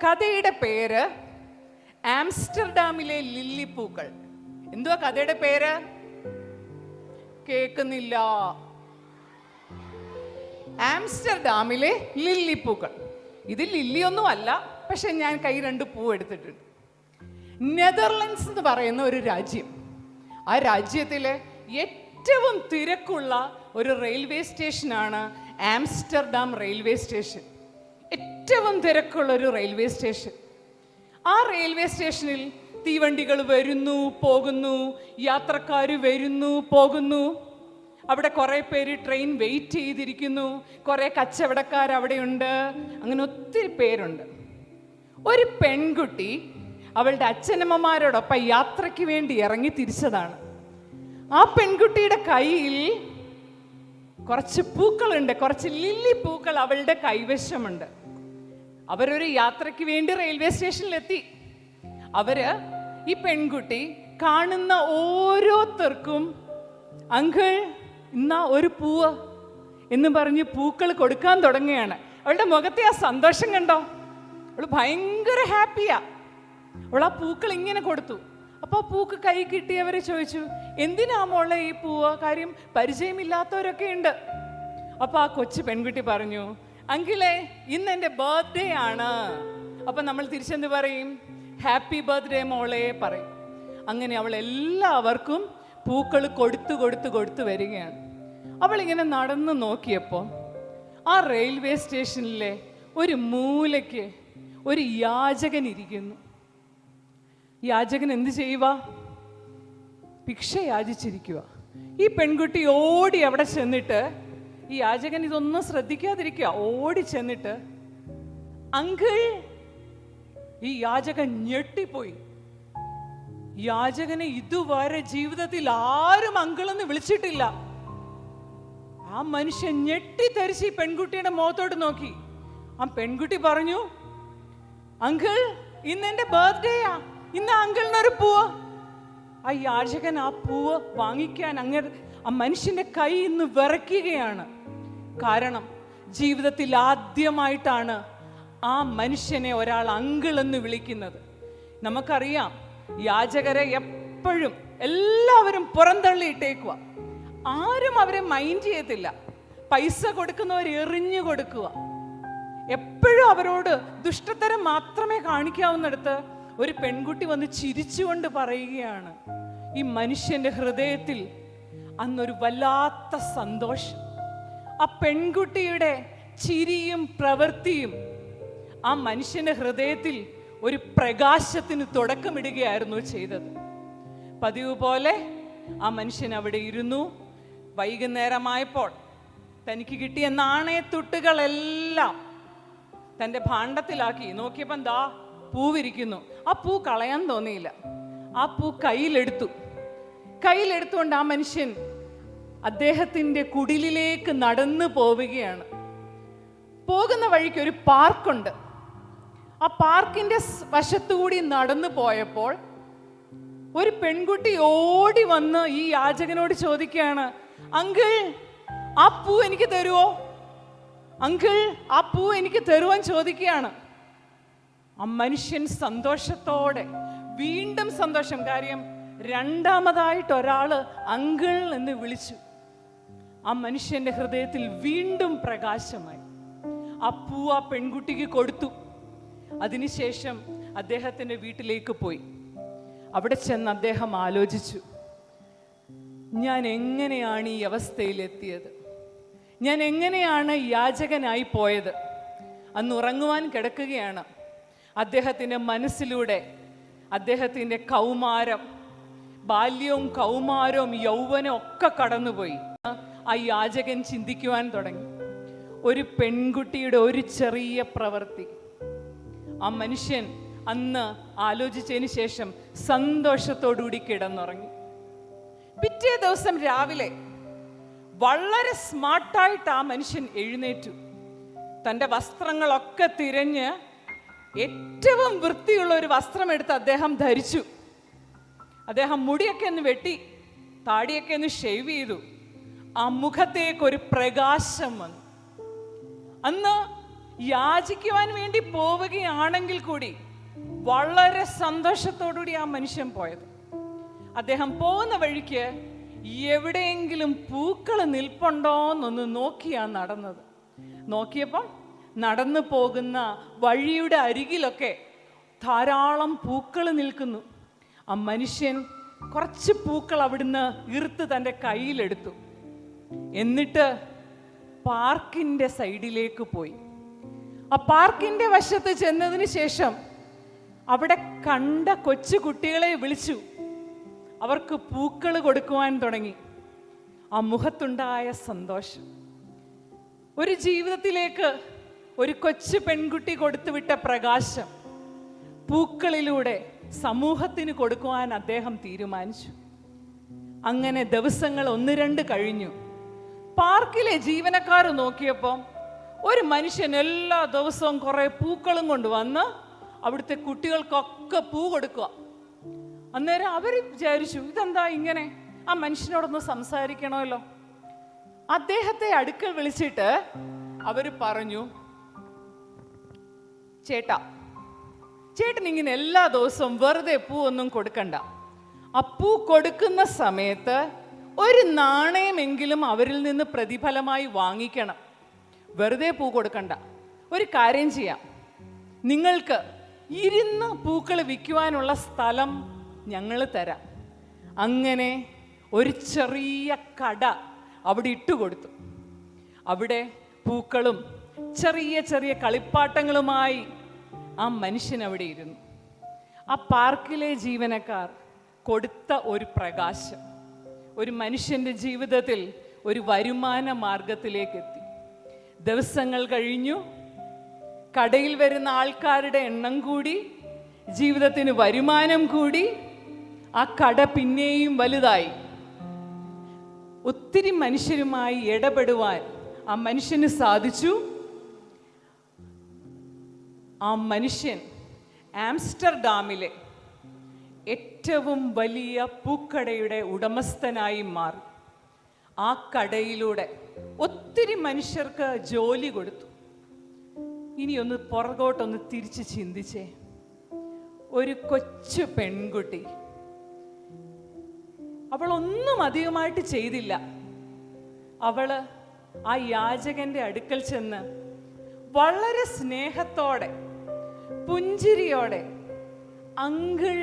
കഥയുടെ പേര് ആംസ്റ്റർഡാമിലെ ലില്ലിപ്പൂക്കൾ. എന്തുവാ കഥയുടെ പേര്? കേൾക്കുന്നില്ല. ആംസ്റ്റർഡാമിലെ ലില്ലിപ്പൂക്കൾ. ഇത് ലില്ലിയൊന്നും അല്ല, പക്ഷെ ഞാൻ കൈ 2 പൂ എടുത്തിട്ടുണ്ട്. നെതർലൻഡ്സ് എന്ന് പറയുന്ന ഒരു രാജ്യം. ആ രാജ്യത്തിലെ ഏറ്റവും തിരക്കുള്ള ഒരു റെയിൽവേ സ്റ്റേഷനാണ് ആംസ്റ്റർഡാം റെയിൽവേ സ്റ്റേഷൻ. ഏറ്റവും തിരക്കുള്ള ഒരു റെയിൽവേ സ്റ്റേഷൻ. ആ റെയിൽവേ സ്റ്റേഷനിൽ തീവണ്ടികൾ വരുന്നു പോകുന്നു, യാത്രക്കാർ വരുന്നു പോകുന്നു. അവിടെ കുറേ പേര് ട്രെയിൻ വെയിറ്റ് ചെയ്തിരിക്കുന്നു, കുറേ കച്ചവടക്കാർ അവിടെയുണ്ട്, അങ്ങനെ ഒത്തിരി പേരുണ്ട്. ഒരു പെൺകുട്ടി അവളുടെ അച്ഛനമ്മമാരോടൊപ്പം യാത്രയ്ക്ക് വേണ്ടി ഇറങ്ങി തിരിച്ചതാണ്. ആ പെൺകുട്ടിയുടെ കയ്യിൽ കുറച്ച് പൂക്കളുണ്ട്, കുറച്ച് ലില്ലി പൂക്കൾ അവളുടെ കൈവശമുണ്ട്. അവരൊരു യാത്രയ്ക്ക് വേണ്ടി റെയിൽവേ സ്റ്റേഷനിലെത്തി. ഈ പെൺകുട്ടി കാണുന്ന ഓരോരുത്തർക്കും അങ്കിൾ ഇന്നാ ഒരു പൂവ് എന്ന് പറഞ്ഞ് പൂക്കൾ കൊടുക്കാൻ തുടങ്ങുകയാണ്. അവളുടെ മുഖത്തെ ആ സന്തോഷം കണ്ടോ? അവൾ ഭയങ്കര ഹാപ്പിയാ. അവൾ ആ പൂക്കൾ ഇങ്ങനെ കൊടുത്തു. അപ്പോൾ പൂക്ക് കൈ കിട്ടിയവരെ ചോദിച്ചു, എന്തിനാ മോളെ ഈ പൂവ്? കാര്യം പരിചയമില്ലാത്തവരൊക്കെ ഉണ്ട്. അപ്പോൾ ആ കൊച്ചു പെൺകുട്ടി പറഞ്ഞു, അങ്കിളെ ഇന്ന് എൻ്റെ ബർത്ത്ഡേ ആണ്. അപ്പം നമ്മൾ തിരിച്ചെന്ത് പറയും? ഹാപ്പി ബർത്ത്ഡേ മോളെ പറയും. അങ്ങനെ അവൾ എല്ലാവർക്കും പൂക്കൾ കൊടുത്തു വരികയാണ്. അവളിങ്ങനെ നടന്നു നോക്കിയപ്പോൾ ആ റെയിൽവേ സ്റ്റേഷനിലെ ഒരു മൂലയ്ക്ക് ഒരു യാചകൻ ഇരിക്കുന്നു. യാചകൻ എന്ത് ചെയ്യുക? ഭിക്ഷ യാചിച്ചിരിക്കുക. ഈ പെൺകുട്ടി ഓടി അവിടെ ചെന്നിട്ട്, ഈ യാചകൻ ഇതൊന്നും ശ്രദ്ധിക്കാതിരിക്കുക, ഓടി ചെന്നിട്ട് അങ്കിൾ. ഈ യാചകൻ ഞെട്ടിപ്പോയി. യാചകനെ ഇതുവരെ ജീവിതത്തിൽ ആരും അങ്കിളെന്ന് വിളിച്ചിട്ടില്ല. ആ മനുഷ്യൻ ഞെട്ടിത്തെറിച്ച് ഈ പെൺകുട്ടിയുടെ മുഖത്തോട്ട് നോക്കി. ആ പെൺകുട്ടി പറഞ്ഞു, അങ്കിൾ ഇന്ന് എൻ്റെ ബർത്ത്ഡേയാ, ഇന്ന് അങ്കിളിനൊരു പൂവ്. ആ യാചകൻ ആ പൂവ് വാങ്ങിക്കാൻ ആ മനുഷ്യന്റെ കൈ ഇന്ന് വിറയ്ക്കുകയാണ്. കാരണം ജീവിതത്തിൽ ആദ്യമായിട്ടാണ് ആ മനുഷ്യനെ ഒരാൾ അങ്കിൾ എന്ന് വിളിക്കുന്നത്. നമുക്കറിയാം, യാചകരെ എപ്പോഴും എല്ലാവരും പുറന്തള്ളിയിട്ടേക്കുക. ആരും അവരെ മൈൻഡ് ചെയ്യത്തില്ല. പൈസ കൊടുക്കുന്നവർ എറിഞ്ഞു കൊടുക്കുക. എപ്പോഴും അവരോട് ദുഷ്ടത്തരം മാത്രമേ കാണിക്കാവുന്നിടത്ത് ഒരു പെൺകുട്ടി വന്ന് ചിരിച്ചുകൊണ്ട് പറയുകയാണ്. ഈ മനുഷ്യന്റെ ഹൃദയത്തിൽ അന്നൊരു വല്ലാത്ത സന്തോഷം. ആ പെൺകുട്ടിയുടെ ചിരിയും പ്രവൃത്തിയും ആ മനുഷ്യന്റെ ഹൃദയത്തിൽ ഒരു പ്രകാശത്തിന് തുടക്കമിടുകയായിരുന്നു ചെയ്തത്. പതിവ് പോലെ ആ മനുഷ്യൻ അവിടെ ഇരുന്നു. വൈകുന്നേരമായപ്പോൾ തനിക്ക് കിട്ടിയ നാണയത്തുട്ടുകളെല്ലാം തൻ്റെ ഭാണ്ഡത്തിലാക്കി. നോക്കിയപ്പോൾ ദാ പൂവിരിക്കുന്നു. ആ പൂ കളയാൻ തോന്നിയില്ല. ആ പൂ കയ്യിലെടുത്തുകൊണ്ട് ആ മനുഷ്യൻ അദ്ദേഹത്തിൻ്റെ കുടിലിലേക്ക് നടന്നു പോവുകയാണ്. പോകുന്ന വഴിക്ക് ഒരു പാർക്കുണ്ട്. ആ പാർക്കിന്റെ വശത്തുകൂടി നടന്നു പോയപ്പോൾ ഒരു പെൺകുട്ടി ഓടി വന്ന് ഈ യാചകനോട് ചോദിക്കുകയാണ്, അങ്കിൾ ആ പൂ എനിക്ക് തരുമോ? അങ്കിൾ ആ പൂ എനിക്ക് തരുവാൻ ചോദിക്കുകയാണ്. ആ മനുഷ്യൻ സന്തോഷത്തോടെ, വീണ്ടും സന്തോഷം, കാര്യം രണ്ടാമതായിട്ട് ഒരാള് അങ്കിൾ എന്ന് വിളിച്ചു. ആ മനുഷ്യന്റെ ഹൃദയത്തിൽ വീണ്ടും പ്രകാശമായി. ആ പൂ ആ പെൺകുട്ടിക്ക് കൊടുത്തു. അതിനുശേഷം അദ്ദേഹത്തിൻ്റെ വീട്ടിലേക്ക് പോയി. അവിടെ ചെന്ന് അദ്ദേഹം ആലോചിച്ചു, ഞാൻ എങ്ങനെയാണ് ഈ അവസ്ഥയിലെത്തിയത്? ഞാൻ എങ്ങനെയാണ് യാചകനായി പോയത്? അന്ന് ഉറങ്ങുവാൻ കിടക്കുകയാണ്. അദ്ദേഹത്തിൻ്റെ മനസ്സിലൂടെ അദ്ദേഹത്തിൻ്റെ കൗമാരം, ബാല്യവും കൗമാരവും യൗവനവും ഒക്കെ കടന്നുപോയി. ആ യാചകൻ ചിന്തിക്കുവാൻ തുടങ്ങി. ഒരു പെൺകുട്ടിയുടെ ഒരു ചെറിയ പ്രവൃത്തി. ആ മനുഷ്യൻ അന്ന് ആലോചിച്ചതിന് ശേഷം സന്തോഷത്തോടുകൂടി കിടന്നുറങ്ങി. പിറ്റേ ദിവസം രാവിലെ വളരെ സ്മാർട്ടായിട്ട് ആ മനുഷ്യൻ എഴുന്നേറ്റു. തൻ്റെ വസ്ത്രങ്ങളൊക്കെ തിരഞ്ഞ് ഏറ്റവും വൃത്തിയുള്ള ഒരു വസ്ത്രം എടുത്ത് അദ്ദേഹം ധരിച്ചു. അദ്ദേഹം മുടിയൊക്കെ ഒന്ന് വെട്ടി, താടിയൊക്കെ ഒന്ന് ഷേവ് ചെയ്തു. ആ മുഖത്തേക്കൊരു പ്രകാശം വന്നു. അന്ന് യാചിക്കുവാൻ വേണ്ടി പോവുകയാണെങ്കിൽ കൂടി വളരെ സന്തോഷത്തോടുകൂടി ആ മനുഷ്യൻ പോയത്. അദ്ദേഹം പോകുന്ന വഴിക്ക് എവിടെയെങ്കിലും പൂക്കൾ നിൽപ്പുണ്ടോന്നൊന്ന് നോക്കിയാ നടന്നത്. നോക്കിയപ്പോൾ നടന്നു പോകുന്ന വഴിയുടെ അരികിലൊക്കെ ധാരാളം പൂക്കൾ നിൽക്കുന്നു. ആ മനുഷ്യൻ കുറച്ച് പൂക്കൾ അവിടുന്ന് ഇറുത്ത് തൻ്റെ കയ്യിലെടുത്തു. എന്നിട്ട് പാർക്കിൻ്റെ സൈഡിലേക്ക് പോയി. ആ പാർക്കിൻ്റെ വശത്ത് ചെന്നതിന് ശേഷം അവിടെ കണ്ട കൊച്ചു കുട്ടികളെ വിളിച്ചു. അവർക്ക് പൂക്കൾ കൊടുക്കുവാൻ തുടങ്ങി. ആ മുഖത്തുണ്ടായ സന്തോഷം, ഒരു ജീവിതത്തിലേക്ക് ഒരു കൊച്ചു പെൺകുട്ടി കൊടുത്തുവിട്ട പ്രകാശം പൂക്കളിലൂടെ സമൂഹത്തിന് കൊടുക്കുവാൻ അദ്ദേഹം തീരുമാനിച്ചു. അങ്ങനെ ദിവസങ്ങൾ 1-2 കഴിഞ്ഞു. പാർക്കിലെ ജീവനക്കാർ നോക്കിയപ്പോൾ ഒരു മനുഷ്യൻ എല്ലാ ദിവസവും കുറേ പൂക്കളും കൊണ്ടുവന്ന് അവിടുത്തെ കുട്ടികൾക്കൊക്കെ പൂ കൊടുക്കുക. അന്നേരം അവർ വിചാരിച്ചു, ഇതെന്താ ഇങ്ങനെ? ആ മനുഷ്യനോടൊന്ന് സംസാരിക്കണമല്ലോ. അദ്ദേഹത്തെ അടുക്കൽ വിളിച്ചിട്ട് അവർ പറഞ്ഞു, ചേട്ടൻ ഇങ്ങനെ എല്ലാ ദിവസവും വെറുതെ പൂ ഒന്നും കൊടുക്കണ്ട. ആ പൂ കൊടുക്കുന്ന സമയത്ത് ഒരു നാണയമെങ്കിലും അവരിൽ നിന്ന് പ്രതിഫലമായി വാങ്ങിക്കണം. വെറുതെ പൂ കൊടുക്കണ്ട. ഒരു കാര്യം ചെയ്യാം, നിങ്ങൾക്ക് ഇരുന്ന് പൂക്കൾ വിൽക്കുവാനുള്ള സ്ഥലം ഞങ്ങൾ തരാം. അങ്ങനെ ഒരു ചെറിയ കട അവിടെ ഇട്ടുകൊടുത്തു. അവിടെ പൂക്കളും ചെറിയ ചെറിയ കളിപ്പാട്ടങ്ങളുമായി ആ മനുഷ്യൻ അവിടെ ഇരുന്നു. ആ പാർക്കിലെ ജീവനക്കാർ കൊടുത്ത ഒരു പ്രകാശം ഒരു മനുഷ്യൻ്റെ ജീവിതത്തിൽ ഒരു വരുമാന മാർഗത്തിലേക്ക് എത്തി. ദിവസങ്ങൾ കഴിഞ്ഞു. കടയിൽ വരുന്ന ആൾക്കാരുടെ എണ്ണം കൂടി, ജീവിതത്തിന് വരുമാനം കൂടി, ആ കട പിന്നെയും വലുതായി. ഒത്തിരി മനുഷ്യരുമായി ഇടപെടുവാൻ ആ മനുഷ്യന് സാധിച്ചു. ആ മനുഷ്യൻ ആംസ്റ്റർഡാമിലെ ഏറ്റവും വലിയ പൂക്കടയുടെ ഉടമസ്ഥനായി മാറി. ആ കടയിലൂടെ ഒത്തിരി മനുഷ്യർക്ക് ജോലി കൊടുത്തു. ഇനിയൊന്ന് പുറകോട്ടൊന്ന് തിരിച്ച് ചിന്തിച്ചേ. ഒരു കൊച്ചു പെൺകുട്ടി, അവളൊന്നും അധികമായിട്ട് ചെയ്തില്ല. അവള് ആ യാചകന്റെ അടുക്കൽ ചെന്ന് വളരെ സ്നേഹത്തോടെ പുഞ്ചിരിയോടെ അങ്കിൾ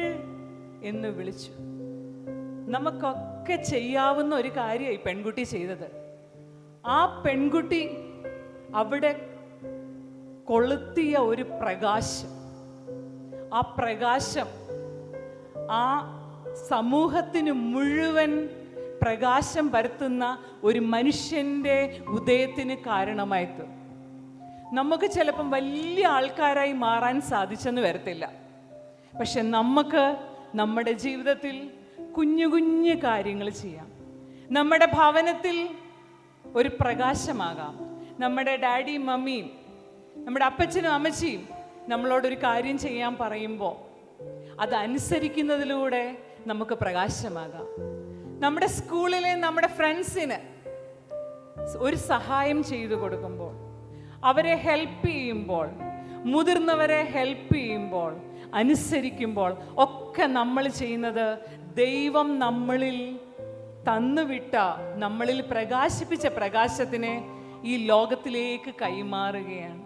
എന്ന് വിളിച്ചു. നമുക്കൊക്കെ ചെയ്യാവുന്ന ഒരു കാര്യമായി പെൺകുട്ടി ചെയ്തത്. ആ പെൺകുട്ടി അവിടെ കൊളുത്തിയ ഒരു പ്രകാശം, ആ പ്രകാശം ആ സമൂഹത്തിന് മുഴുവൻ പ്രകാശം പരത്തുന്ന ഒരു മനുഷ്യൻ്റെ ഉദയത്തിന് കാരണമായിട്ട്. നമുക്ക് ചിലപ്പം വലിയ ആൾക്കാരായി മാറാൻ സാധിച്ചെന്ന് വരത്തില്ല. പക്ഷെ നമുക്ക് നമ്മുടെ ജീവിതത്തിൽ കുഞ്ഞു കുഞ്ഞു കാര്യങ്ങൾ ചെയ്യാം. നമ്മുടെ ഭവനത്തിൽ ഒരു പ്രകാശമാകാം. നമ്മുടെ ഡാഡിയും മമ്മിയും നമ്മുടെ അപ്പച്ചനും അമ്മച്ചിയും നമ്മളോടൊരു കാര്യം ചെയ്യാൻ പറയുമ്പോൾ അതനുസരിക്കുന്നതിലൂടെ നമുക്ക് പ്രകാശമാകാം. നമ്മുടെ സ്കൂളിലെ നമ്മുടെ ഫ്രണ്ട്സിന് ഒരു സഹായം ചെയ്തു കൊടുക്കുമ്പോൾ, അവരെ ഹെൽപ്പ് ചെയ്യുമ്പോൾ, മുതിർന്നവരെ ഹെൽപ്പ് ചെയ്യുമ്പോൾ, അനുസരിക്കുമ്പോൾ ഒക്കെ നമ്മൾ ചെയ്യുന്നത് ദൈവം നമ്മളിൽ തന്നുവിട്ട, നമ്മളിൽ പ്രകാശിപ്പിച്ച പ്രകാശത്തിനെ ഈ ലോകത്തിലേക്ക് കൈമാറുകയാണ്.